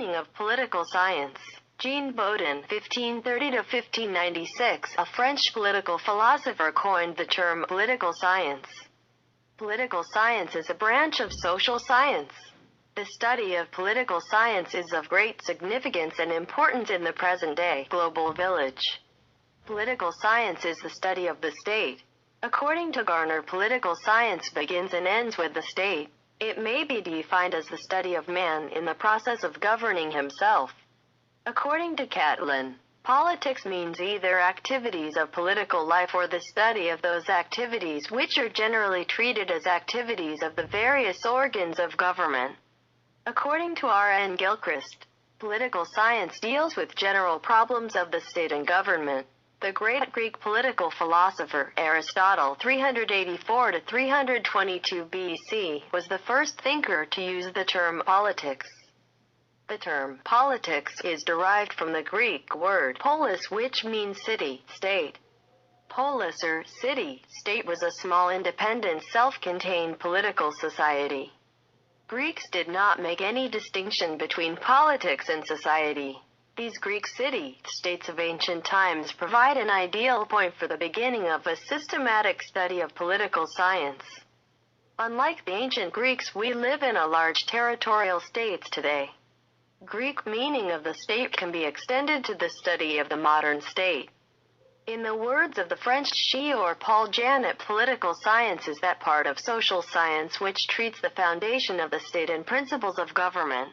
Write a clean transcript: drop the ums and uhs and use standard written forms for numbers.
Meaning of political science. Jean Bodin (1530–1596), a French political philosopher, coined the term political science. Political science is a branch of social science. The study of political science is of great significance and importance in the present-day global village. Political science is the study of the state. According to Garner, political science begins and ends with the state. It may be defined as the study of man in the process of governing himself. According to Catlin, politics means either activities of political life or the study of those activities which are generally treated as activities of the various organs of government. According to R.N. Gilchrist, political science deals with general problems of the state and government. The great Greek political philosopher, Aristotle (384–322 BC), was the first thinker to use the term politics. The term politics is derived from the Greek word polis, which means city, state. Polis, or city, state, was a small independent self-contained political society. Greeks did not make any distinction between politics and society. These Greek city-states of ancient times provide an ideal point for the beginning of a systematic study of political science. Unlike the ancient Greeks, we live in a large territorial states today. Greek meaning of the state can be extended to the study of the modern state. In the words of the French Chi or Paul Janet, political science is that part of social science which treats the foundation of the state and principles of government.